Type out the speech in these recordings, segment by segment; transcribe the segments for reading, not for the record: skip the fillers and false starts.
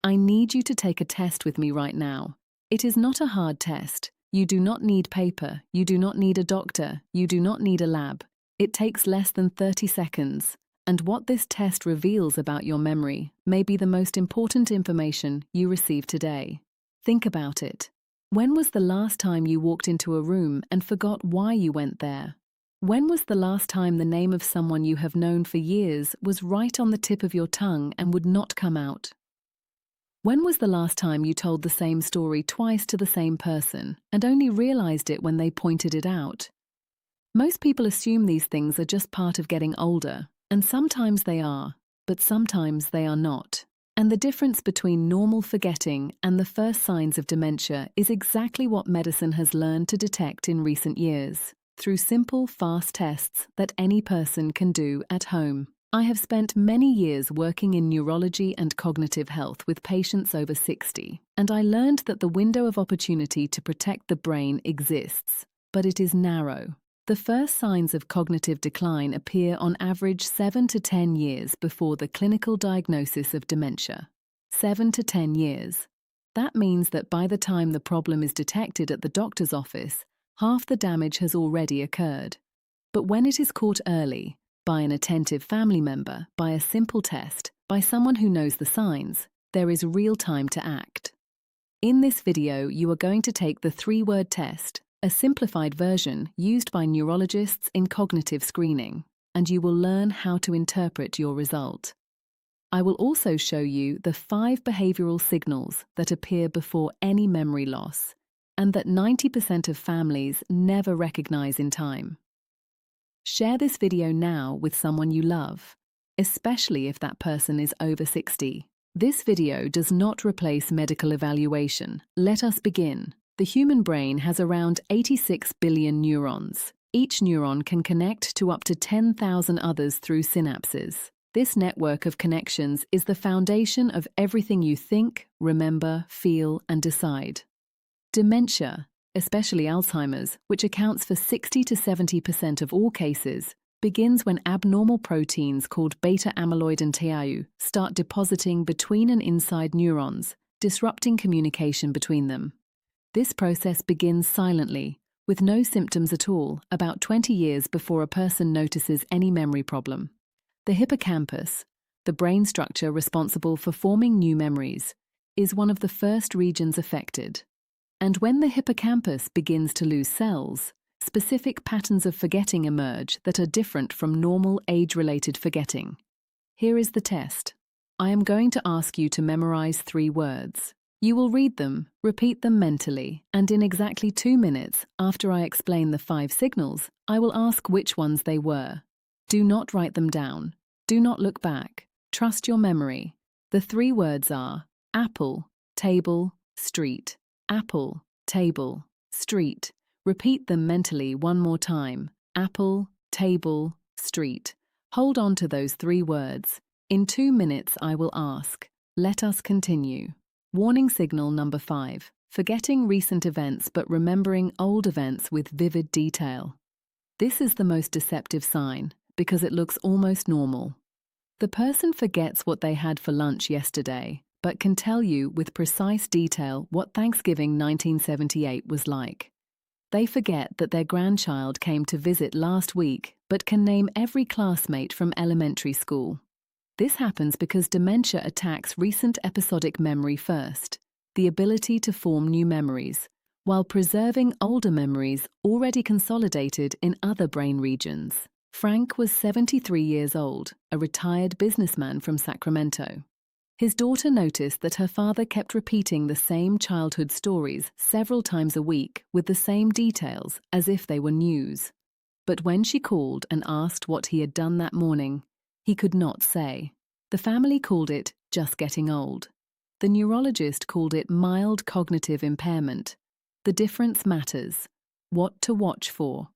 I need you to take a test with me right now. It is not a hard test. You do not need paper. You do not need a doctor. You do not need a lab. It takes less than 30 seconds. And what this test reveals about your memory may be the most important information you receive today. Think about it. When was the last time you walked into a room and forgot why you went there? When was the last time the name of someone you have known for years was right on the tip of your tongue and would not come out? When was the last time you told the same story twice to the same person and only realized it when they pointed it out? Most people assume these things are just part of getting older, and sometimes they are, but sometimes they are not. And the difference between normal forgetting and the first signs of dementia is exactly what medicine has learned to detect in recent years, through simple, fast tests that any person can do at home. I have spent many years working in neurology and cognitive health with patients over 60, and I learned that the window of opportunity to protect the brain exists, but it is narrow. The first signs of cognitive decline appear on average 7 to 10 years before the clinical diagnosis of dementia. 7 to 10 years. That means that by the time the problem is detected at the doctor's office, half the damage has already occurred. But when it is caught early, by an attentive family member, by a simple test, by someone who knows the signs, there is real time to act. In this video, you are going to take the 3-word test, a simplified version used by neurologists in cognitive screening, and you will learn how to interpret your result. I will also show you the 5 behavioral signals that appear before any memory loss, and that 90% of families never recognize in time. Share this video now with someone you love, especially if that person is over 60. This video does not replace medical evaluation. Let us begin. The human brain has around 86 billion neurons. Each neuron can connect to up to 10,000 others through synapses. This network of connections is the foundation of everything you think, remember, feel, and decide. Dementia, especially Alzheimer's, which accounts for 60 to 70% of all cases, begins when abnormal proteins called beta-amyloid and tau start depositing between and inside neurons, disrupting communication between them. This process begins silently, with no symptoms at all, about 20 years before a person notices any memory problem. The hippocampus, the brain structure responsible for forming new memories, is one of the first regions affected. And when the hippocampus begins to lose cells, specific patterns of forgetting emerge that are different from normal age-related forgetting. Here is the test. I am going to ask you to memorize 3 words. You will read them, repeat them mentally, and in exactly 2 minutes after I explain the 5 signals, I will ask which ones they were. Do not write them down. Do not look back. Trust your memory. The 3 words are apple, table, street. Apple, table, street. Repeat them mentally one more time. Apple, table, street. Hold on to those 3 words. In 2 minutes I will ask. Let us continue. Warning signal number 5. Forgetting recent events but remembering old events with vivid detail. This is the most deceptive sign because it looks almost normal. The person forgets what they had for lunch yesterday, but can tell you with precise detail what Thanksgiving 1978 was like. They forget that their grandchild came to visit last week, but can name every classmate from elementary school. This happens because dementia attacks recent episodic memory first, the ability to form new memories, while preserving older memories already consolidated in other brain regions. Frank was 73 years old, a retired businessman from Sacramento. His daughter noticed that her father kept repeating the same childhood stories several times a week with the same details as if they were news. But when she called and asked what he had done that morning, he could not say. The family called it just getting old. The neurologist called it mild cognitive impairment. The difference matters. What to watch for.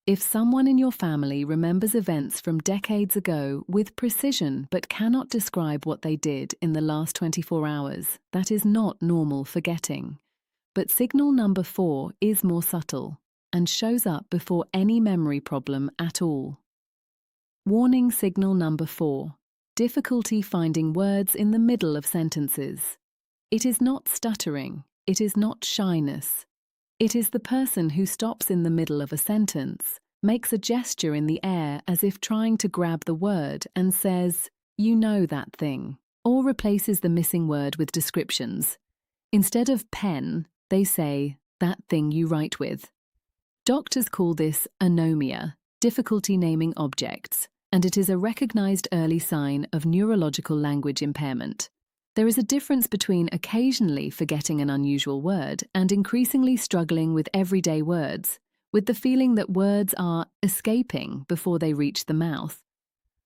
If someone in your family remembers events from decades ago with precision but cannot describe what they did in the last 24 hours, that is not normal forgetting. But signal number 4 is more subtle and shows up before any memory problem at all. Warning signal number 4. Difficulty finding words in the middle of sentences. It is not stuttering. It is not shyness. It is the person who stops in the middle of a sentence, makes a gesture in the air as if trying to grab the word and says, "You know that thing," or replaces the missing word with descriptions. Instead of pen, they say, "that thing you write with." Doctors call this anomia, difficulty naming objects, and it is a recognized early sign of neurological language impairment. There is a difference between occasionally forgetting an unusual word and increasingly struggling with everyday words, with the feeling that words are escaping before they reach the mouth.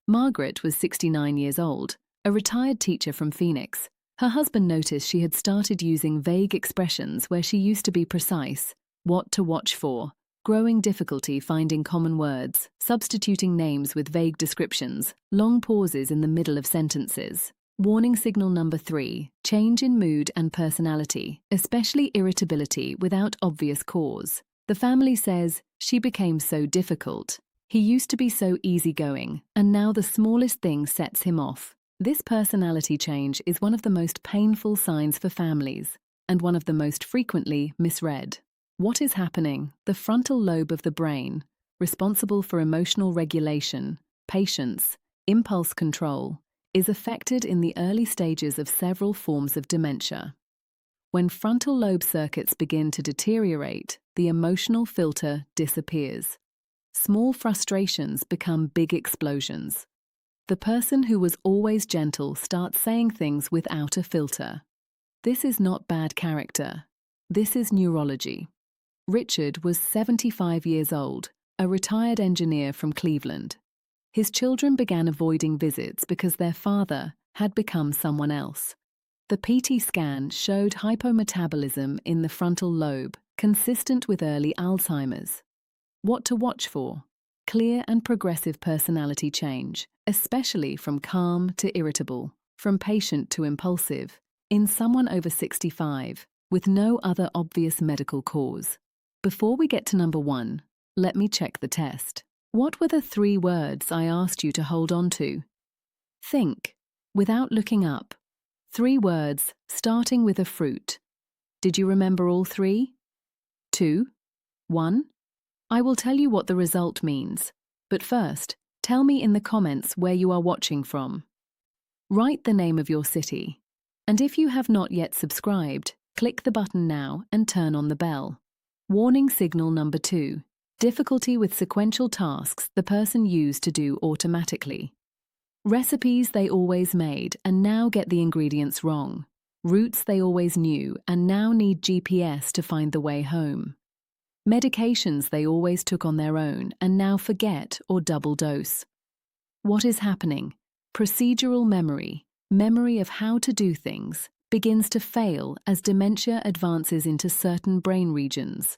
Margaret was 69 years old, a retired teacher from Phoenix. Her husband noticed she had started using vague expressions where she used to be precise, what to watch for, growing difficulty finding common words, substituting names with vague descriptions, long pauses in the middle of sentences. Warning signal number 3, change in mood and personality, especially irritability without obvious cause. The family says, "She became so difficult. He used to be so easygoing, and now the smallest thing sets him off." This personality change is one of the most painful signs for families, and one of the most frequently misread. What is happening? The frontal lobe of the brain, responsible for emotional regulation, patience, impulse control, is affected in the early stages of several forms of dementia. When frontal lobe circuits begin to deteriorate, the emotional filter disappears. Small frustrations become big explosions. The person who was always gentle starts saying things without a filter. This is not bad character. This is neurology. Richard was 75 years old, a retired engineer from Cleveland. His children began avoiding visits because their father had become someone else. The PT scan showed hypometabolism in the frontal lobe, consistent with early Alzheimer's. What to watch for? Clear and progressive personality change, especially from calm to irritable, from patient to impulsive, in someone over 65, with no other obvious medical cause. Before we get to number 1, let me check the test. What were the 3 words I asked you to hold on to? Think, without looking up. 3 words, starting with a fruit. Did you remember all 3? 2? 1? I will tell you what the result means, but first, tell me in the comments where you are watching from. Write the name of your city, and if you have not yet subscribed, click the button now and turn on the bell. Warning signal number 2. Difficulty with sequential tasks the person used to do automatically. Recipes they always made and now get the ingredients wrong. Routes they always knew and now need GPS to find the way home. Medications they always took on their own and now forget or double dose. What is happening? Procedural memory, memory of how to do things, begins to fail as dementia advances into certain brain regions.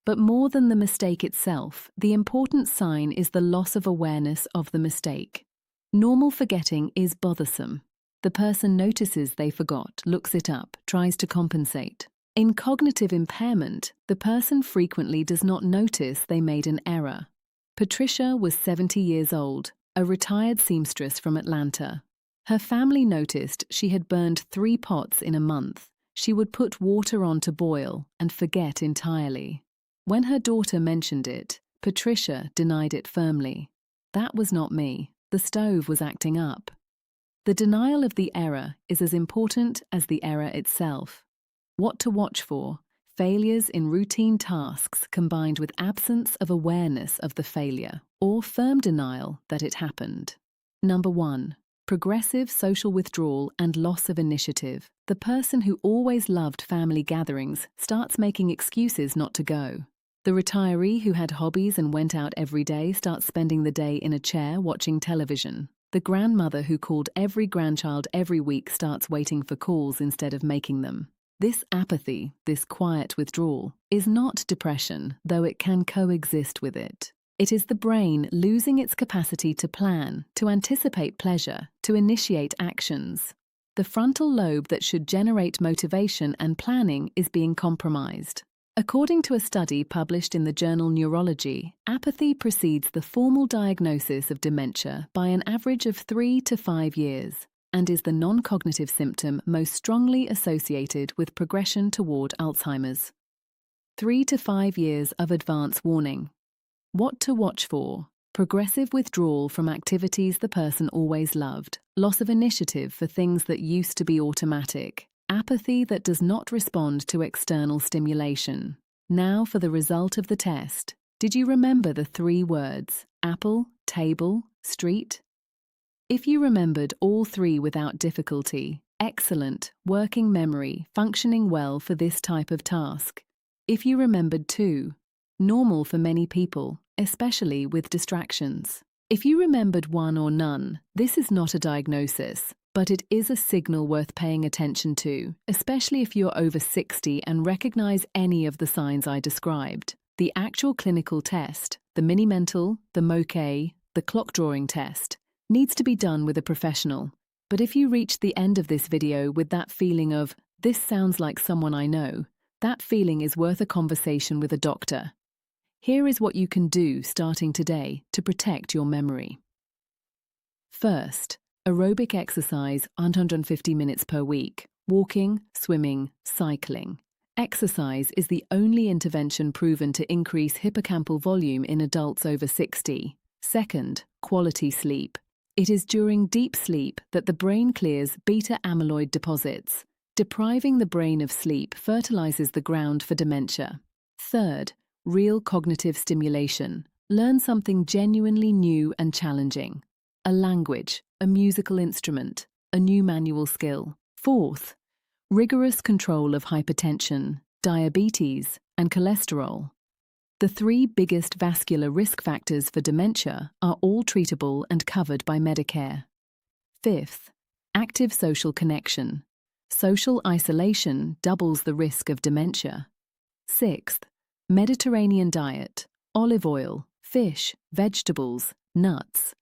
But more than the mistake itself, the important sign is the loss of awareness of the mistake. Normal forgetting is bothersome. The person notices they forgot, looks it up, tries to compensate. In cognitive impairment, the person frequently does not notice they made an error. Patricia was 70 years old, a retired seamstress from Atlanta. Her family noticed she had burned 3 pots in a month. She would put water on to boil and forget entirely. When her daughter mentioned it, Patricia denied it firmly. That was not me. The stove was acting up. The denial of the error is as important as the error itself. What to watch for? Failures in routine tasks combined with absence of awareness of the failure, or firm denial that it happened. Number 1. Progressive social withdrawal and loss of initiative. The person who always loved family gatherings starts making excuses not to go. The retiree who had hobbies and went out every day starts spending the day in a chair watching television. The grandmother who called every grandchild every week starts waiting for calls instead of making them. This apathy, this quiet withdrawal, is not depression, though it can coexist with it. It is the brain losing its capacity to plan, to anticipate pleasure, to initiate actions. The frontal lobe that should generate motivation and planning is being compromised. According to a study published in the journal Neurology, apathy precedes the formal diagnosis of dementia by an average of 3 to 5 years. and is the non-cognitive symptom most strongly associated with progression toward Alzheimer's. 3 to 5 years of advance warning. What to watch for: progressive withdrawal from activities the person always loved, loss of initiative for things that used to be automatic, apathy that does not respond to external stimulation. Now for the result of the test. Did you remember the 3 words: apple, table, street? If you remembered all 3 without difficulty, excellent, working memory, functioning well for this type of task. If you remembered 2, normal for many people, especially with distractions. If you remembered 1 or none, this is not a diagnosis, but it is a signal worth paying attention to, especially if you're over 60 and recognize any of the signs I described. The actual clinical test, the mini-mental, the MOCA, the clock drawing test, needs to be done with a professional. But if you reach the end of this video with that feeling of, "This sounds like someone I know," that feeling is worth a conversation with a doctor. Here is what you can do starting today to protect your memory. First, aerobic exercise 150 minutes per week, walking, swimming, cycling. Exercise is the only intervention proven to increase hippocampal volume in adults over 60. Second, quality sleep. It is during deep sleep that the brain clears beta-amyloid deposits. Depriving the brain of sleep fertilizes the ground for dementia. Third, real cognitive stimulation. Learn something genuinely new and challenging. A language, a musical instrument, a new manual skill. Fourth, rigorous control of hypertension, diabetes, and cholesterol. The 3 biggest vascular risk factors for dementia are all treatable and covered by Medicare. Fifth, active social connection. Social isolation doubles the risk of dementia. Sixth, Mediterranean diet, olive oil, fish, vegetables, nuts.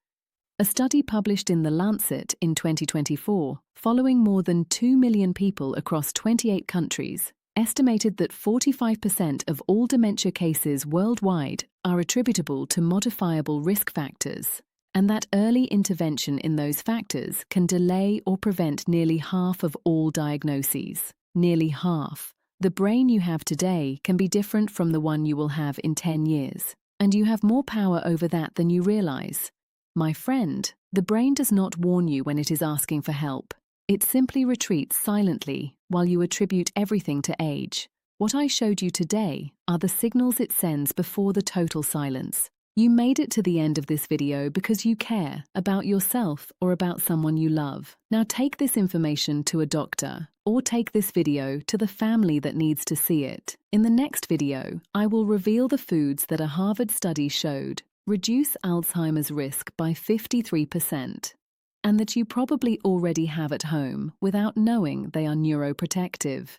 A study published in The Lancet in 2024, following more than 2 million people across 28 countries, estimated that 45% of all dementia cases worldwide are attributable to modifiable risk factors, and that early intervention in those factors can delay or prevent nearly half of all diagnoses. Nearly half. The brain you have today can be different from the one you will have in 10 years, and you have more power over that than you realize. My friend, the brain does not warn you when it is asking for help. It simply retreats silently while you attribute everything to age. What I showed you today are the signals it sends before the total silence. You made it to the end of this video because you care about yourself or about someone you love. Now take this information to a doctor, or take this video to the family that needs to see it. In the next video, I will reveal the foods that a Harvard study showed reduce Alzheimer's risk by 53%, and that you probably already have at home without knowing they are neuroprotective.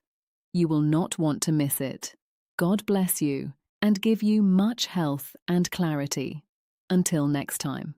You will not want to miss it. God bless you and give you much health and clarity. Until next time.